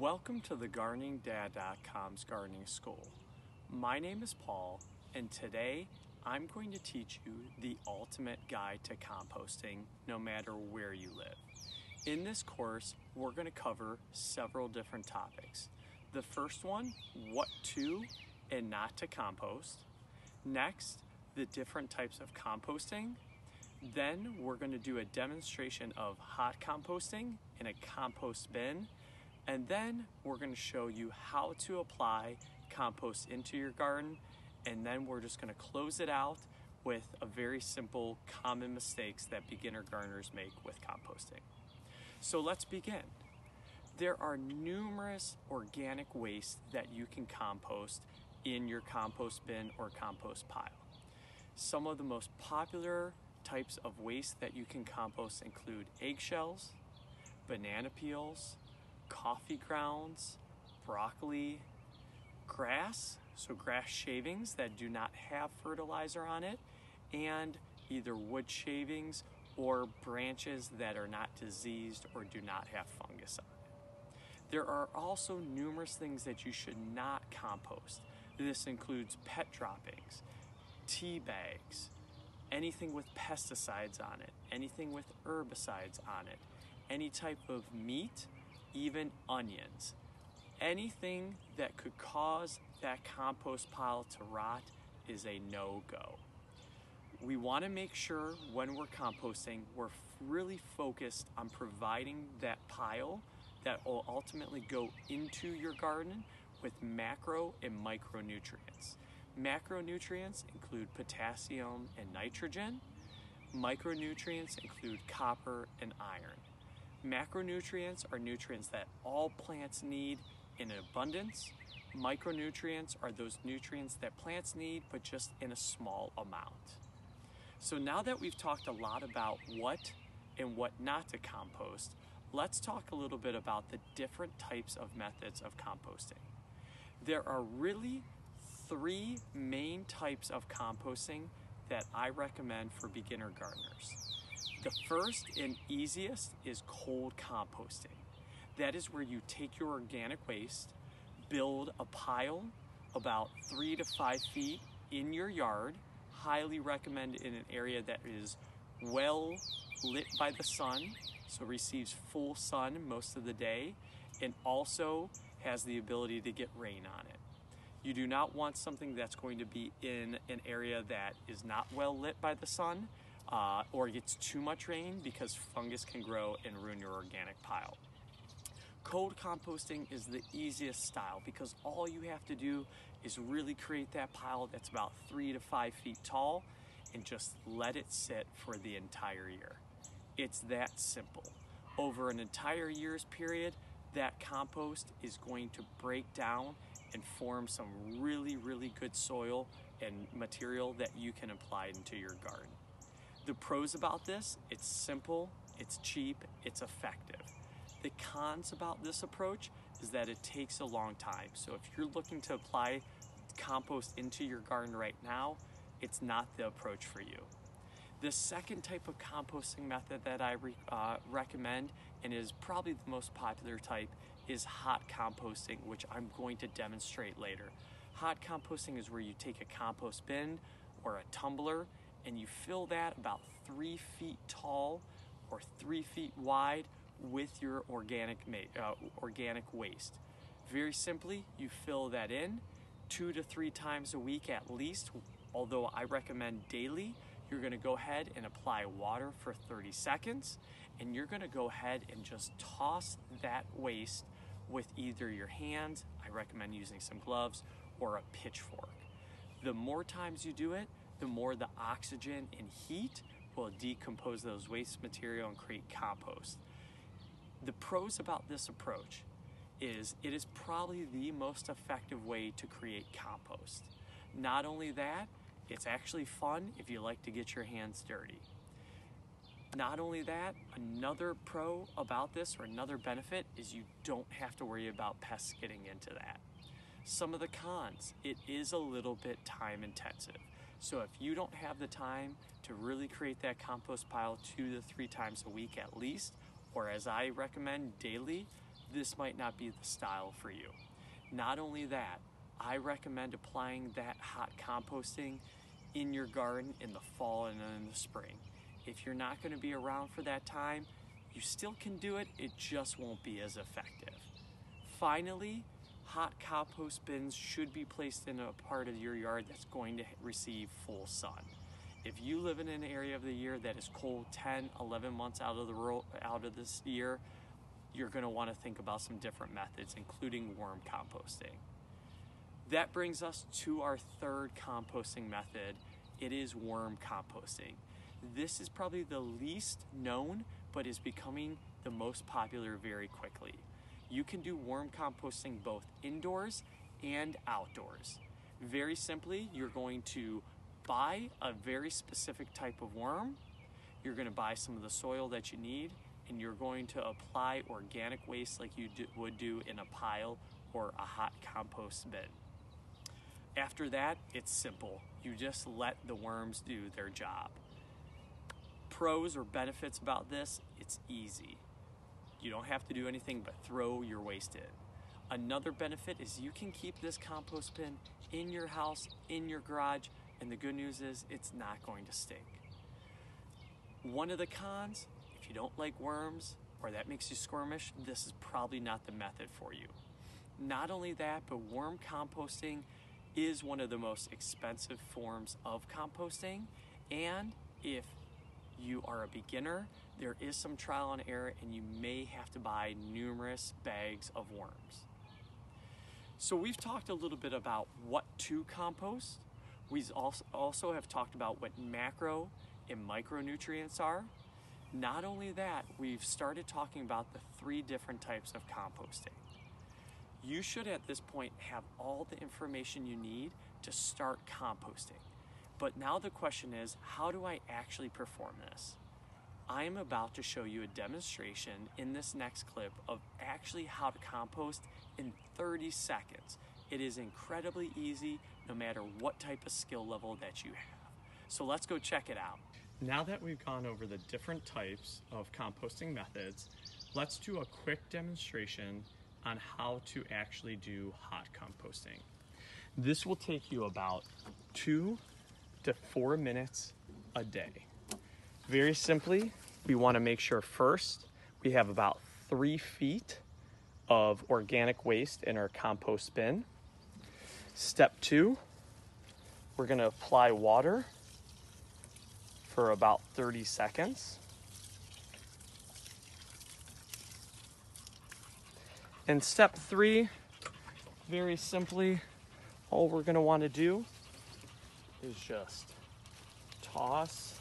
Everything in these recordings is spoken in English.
Welcome to the GardeningDad.com's Gardening School. My name is Paul, and today I'm going to teach you the ultimate guide to composting no matter where you live. In this course, we're going to cover several different topics. The first one, what to and not to compost. Next, the different types of composting. Then we're going to do a demonstration of hot composting in a compost bin. And then we're going to show you how to apply compost into your garden. And then we're just going to close it out with a very simple common mistakes that beginner gardeners make with composting. So let's begin. There are numerous organic waste that you can compost in your compost bin or compost pile. Some of the most popular types of waste that you can compost include eggshells, banana peels, coffee grounds, broccoli, grass, so grass shavings that do not have fertilizer on it, and either wood shavings or branches that are not diseased or do not have fungus on it. There are also numerous things that you should not compost. This includes pet droppings, tea bags, anything with pesticides on it, anything with herbicides on it, any type of meat, even onions. Anything that could cause that compost pile to rot is a no-go. We want to make sure when we're composting, we're really focused on providing that pile that will ultimately go into your garden with macro and micronutrients. Macronutrients include potassium and nitrogen. Micronutrients include copper and iron. Macronutrients are nutrients that all plants need in abundance. Micronutrients are those nutrients that plants need, but just in a small amount. So now that we've talked a lot about what and what not to compost, let's talk a little bit about the different types of methods of composting. There are really three main types of composting that I recommend for beginner gardeners. The first and easiest is cold composting. That is where you take your organic waste, build a pile about 3 to 5 feet in your yard, highly recommend in an area that is well lit by the sun, so receives full sun most of the day, and also has the ability to get rain on it. You do not want something that's going to be in an area that is not well lit by the sun, or gets too much rain, because fungus can grow and ruin your organic pile. Cold composting is the easiest style because all you have to do is really create that pile that's about 3 to 5 feet tall and just let it sit for the entire year. It's that simple. Over an entire year's period, that compost is going to break down and form some really, really good soil and material that you can apply into your garden. The pros about this, it's simple, it's cheap, it's effective. The cons about this approach is that it takes a long time. So if you're looking to apply compost into your garden right now, it's not the approach for you. The second type of composting method that I recommend, and is probably the most popular type, is hot composting, which I'm going to demonstrate later. Hot composting is where you take a compost bin or a tumbler and you fill that about 3 feet tall or 3 feet wide with your organic waste. Very simply, you fill that in 2 to 3 times a week at least, although I recommend daily. You're going to go ahead and apply water for 30 seconds, and you're going to go ahead and just toss that waste with either your hands, I recommend using some gloves, or a pitchfork. The more times you do it, the more the oxygen and heat will decompose those waste material and create compost. The pros about this approach is it is probably the most effective way to create compost. Not only that, it's actually fun if you like to get your hands dirty. Not only that, another pro about this, or another benefit, is you don't have to worry about pests getting into that. Some of the cons, it is a little bit time intensive. So if you don't have the time to really create that compost pile 2 to 3 times a week at least, or as I recommend, daily, this might not be the style for you. Not only that, I recommend applying that hot composting in your garden in the fall and in the spring. If you're not going to be around for that time, you still can do it, it just won't be as effective. Finally, hot compost bins should be placed in a part of your yard that's going to receive full sun. If you live in an area of the year that is cold 10, 11 months out of this year, you're going to want to think about some different methods, including worm composting. That brings us to our third composting method. It is worm composting. This is probably the least known, but is becoming the most popular very quickly. You can do worm composting both indoors and outdoors. Very simply, you're going to buy a very specific type of worm, you're going to buy some of the soil that you need, and you're going to apply organic waste like you would do in a pile or a hot compost bin. After that, it's simple. You just let the worms do their job. Pros or benefits about this, it's easy. You don't have to do anything but throw your waste in. Another benefit is you can keep this compost bin in your house, in your garage, and the good news is it's not going to stink. One of the cons, if you don't like worms or that makes you squirmish, this is probably not the method for you. Not only that, but worm composting is one of the most expensive forms of composting, and if you are a beginner, there is some trial and error and you may have to buy numerous bags of worms. So we've talked a little bit about what to compost. We also have talked about what macro and micronutrients are. Not only that, we've started talking about the 3 different types of composting. You should at this point have all the information you need to start composting. But now the question is, how do I actually perform this? I am about to show you a demonstration in this next clip of actually how to compost in 30 seconds. It is incredibly easy no matter what type of skill level that you have. So let's go check it out. Now that we've gone over the different types of composting methods, let's do a quick demonstration on how to actually do hot composting. This will take you about 2 to 4 minutes a day. Very simply, we want to make sure first we have about 3 feet of organic waste in our compost bin. Step 2, we're going to apply water for about 30 seconds. And step 3, very simply, all we're going to want to do is just toss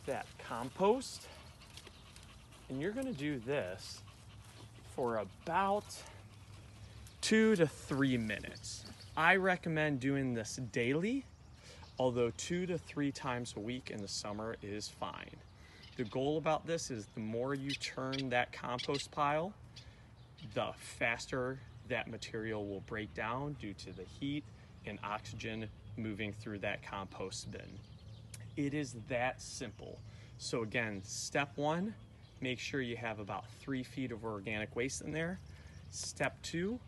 that compost, and you're going to do this for about 2 to 3 minutes. I recommend doing this daily, although 2 to 3 times a week in the summer is fine. The goal about this is the more you turn that compost pile, the faster that material will break down due to the heat and oxygen moving through that compost bin. It is that simple. So again, step 1, make sure you have about 3 feet of organic waste in there. Step 2,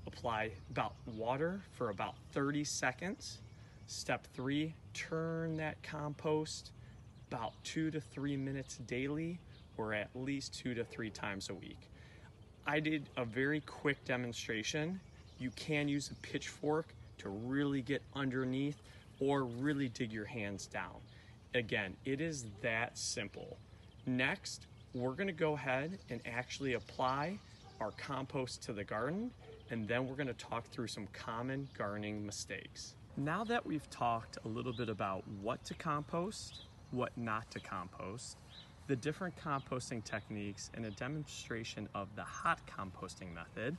apply about water for about 30 seconds. Step 3, turn that compost about 2 to 3 minutes daily, or at least 2 to 3 times a week. I did a very quick demonstration. You can use a pitchfork to really get underneath or really dig your hands down. Again, it is that simple. Next, we're going to go ahead and actually apply our compost to the garden, and then we're going to talk through some common gardening mistakes. Now that we've talked a little bit about what to compost, what not to compost, the different composting techniques, and a demonstration of the hot composting method,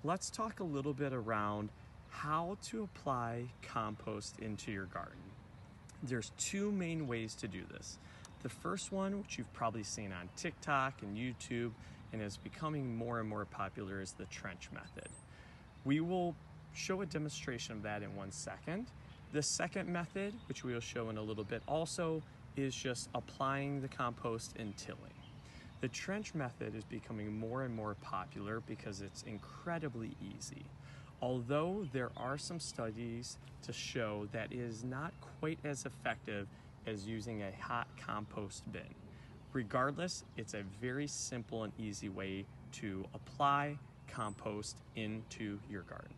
let's talk a little bit around how to apply compost into your garden. There's 2 main ways to do this. The first one, which you've probably seen on TikTok and YouTube and is becoming more and more popular, is the trench method. We will show a demonstration of that in 1 second. The second method, which we will show in a little bit also, is just applying the compost and tilling. The trench method is becoming more and more popular because it's incredibly easy. Although there are some studies to show that it is not quite as effective as using a hot compost bin. Regardless, it's a very simple and easy way to apply compost into your garden.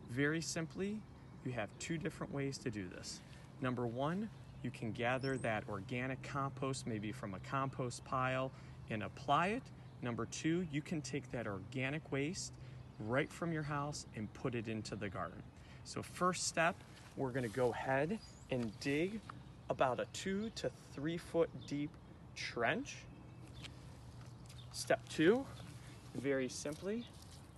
Very simply, you have two different ways to do this. Number one, you can gather that organic compost, maybe from a compost pile, and apply it. Number two, you can take that organic waste right from your house and put it into the garden. So first step, we're gonna go ahead and dig about a 2 to 3 foot deep trench. Step two, very simply,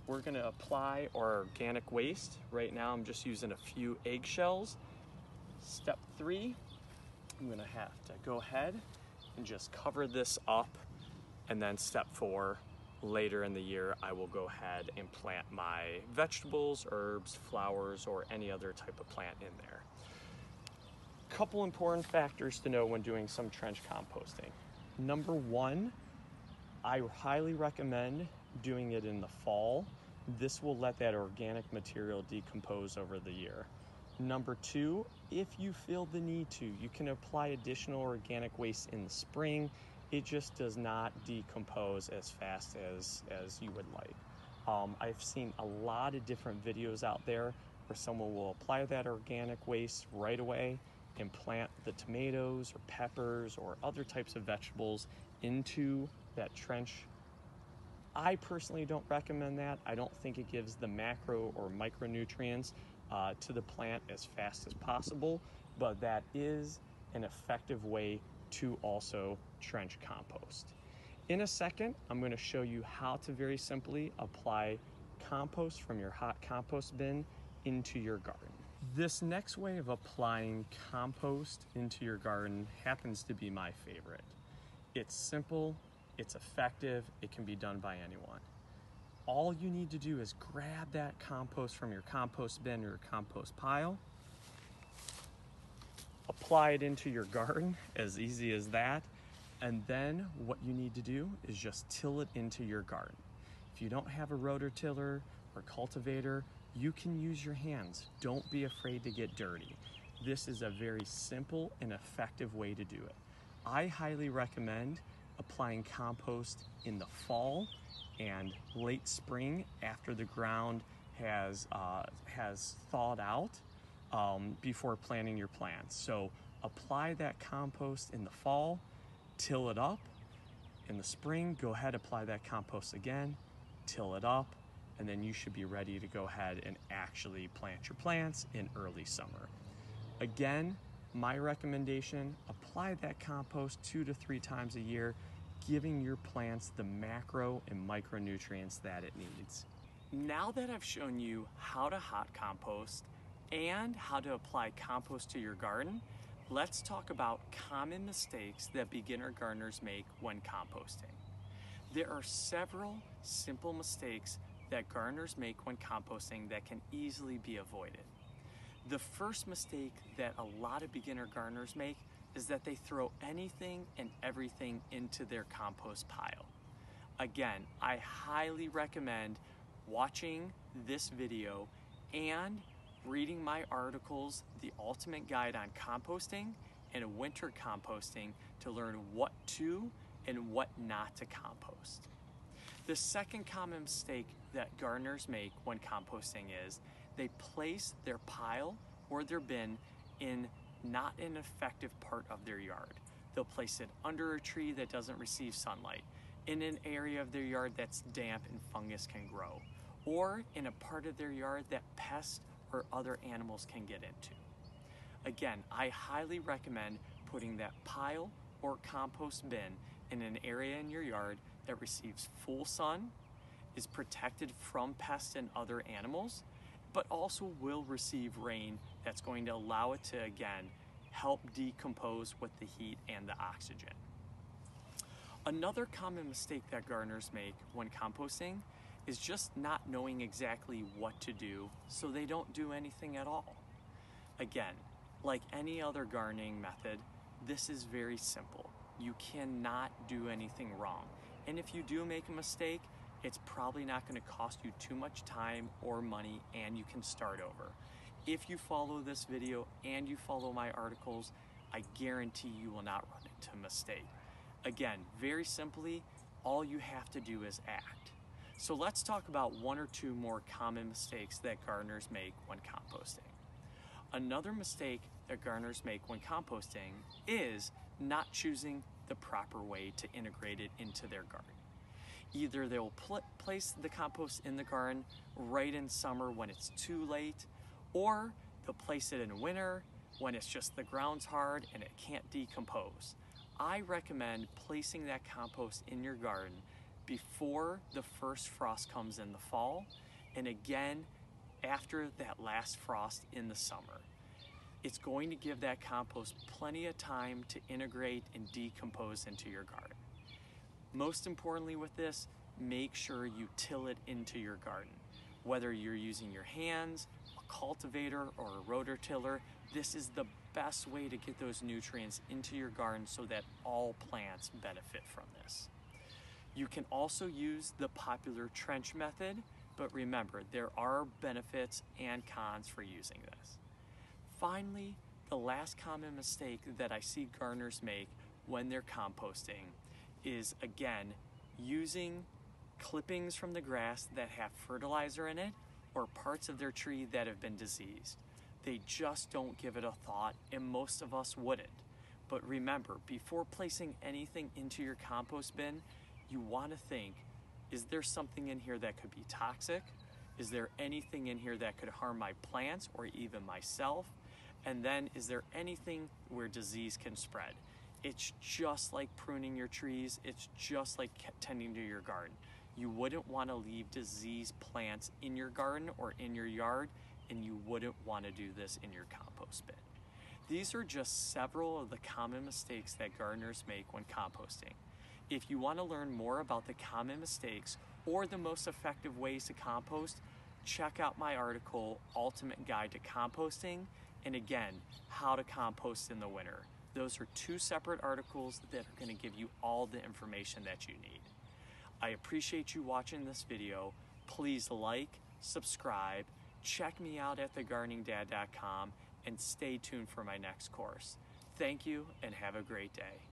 we're gonna apply our organic waste. Right now I'm just using a few eggshells. Step three, I'm gonna have to go ahead and just cover this up. And then step four, later in the year, I will go ahead and plant my vegetables, herbs, flowers, or any other type of plant in there. Couple important factors to know when doing some trench composting. Number one, I highly recommend doing it in the fall. This will let that organic material decompose over the year. Number two, if you feel the need to, you can apply additional organic waste in the spring. It just does not decompose as fast as you would like. I've seen a lot of different videos out there where someone will apply that organic waste right away and plant the tomatoes or peppers or other types of vegetables into that trench. I personally don't recommend that. I don't think it gives the macro or micronutrients to the plant as fast as possible, but that is an effective way to also trench compost. In a second, I'm going to show you how to very simply apply compost from your hot compost bin into your garden. This next way of applying compost into your garden happens to be my favorite. It's simple, it's effective, it can be done by anyone. All you need to do is grab that compost from your compost bin or your compost pile, apply it into your garden, as easy as that, and then what you need to do is just till it into your garden. If you don't have a rototiller or cultivator, you can use your hands. Don't be afraid to get dirty. This is a very simple and effective way to do it. I highly recommend applying compost in the fall and late spring after the ground has thawed out before planting your plants. So apply that compost in the fall, till it up. In the spring, go ahead, apply that compost again, till it up, and then you should be ready to go ahead and actually plant your plants in early summer. Again, my recommendation, apply that compost 2 to 3 times a year, giving your plants the macro and micronutrients that it needs. Now that I've shown you how to hot compost and how to apply compost to your garden, let's talk about common mistakes that beginner gardeners make when composting. There are several simple mistakes that gardeners make when composting that can easily be avoided. The first mistake that a lot of beginner gardeners make is that they throw anything and everything into their compost pile. Again, I highly recommend watching this video and reading my articles, The Ultimate Guide on Composting and Winter Composting, to learn what to and what not to compost. The second common mistake that gardeners make when composting is they place their pile or their bin in not an effective part of their yard. They'll place it under a tree that doesn't receive sunlight, in an area of their yard that's damp and fungus can grow, or in a part of their yard that pests or other animals can get into. Again, I highly recommend putting that pile or compost bin in an area in your yard that receives full sun, is protected from pests and other animals, but also will receive rain that's going to allow it to, again, help decompose with the heat and the oxygen. Another common mistake that gardeners make when composting is just not knowing exactly what to do, so they don't do anything at all. Again, like any other gardening method, this is very simple. You cannot do anything wrong. And if you do make a mistake, it's probably not going to cost you too much time or money, and you can start over. If you follow this video and you follow my articles, I guarantee you will not run into a mistake. Again, very simply, all you have to do is act. So let's talk about one or two more common mistakes that gardeners make when composting. Another mistake that gardeners make when composting is not choosing the proper way to integrate it into their garden. Either they'll place the compost in the garden right in summer when it's too late, or they'll place it in winter when it's just the ground's hard and it can't decompose. I recommend placing that compost in your garden before the first frost comes in the fall, and again after that last frost in the summer. It's going to give that compost plenty of time to integrate and decompose into your garden. Most importantly with this, make sure you till it into your garden. Whether you're using your hands, a cultivator, or a rototiller, this is the best way to get those nutrients into your garden so that all plants benefit from this. You can also use the popular trench method, but remember, there are benefits and cons for using this. Finally, the last common mistake that I see gardeners make when they're composting is, again, using clippings from the grass that have fertilizer in it or parts of their tree that have been diseased. They just don't give it a thought, and most of us wouldn't. But remember, before placing anything into your compost bin, you want to think, is there something in here that could be toxic? Is there anything in here that could harm my plants or even myself? And then, is there anything where disease can spread? It's just like pruning your trees. It's just like tending to your garden. You wouldn't want to leave diseased plants in your garden or in your yard, and you wouldn't want to do this in your compost bin. These are just several of the common mistakes that gardeners make when composting. If you want to learn more about the common mistakes or the most effective ways to compost, check out my article, Ultimate Guide to Composting, and again, How to Compost in the Winter. Those are two separate articles that are going to give you all the information that you need. I appreciate you watching this video. Please like, subscribe, check me out at thegardeningdad.com, and stay tuned for my next course. Thank you and have a great day.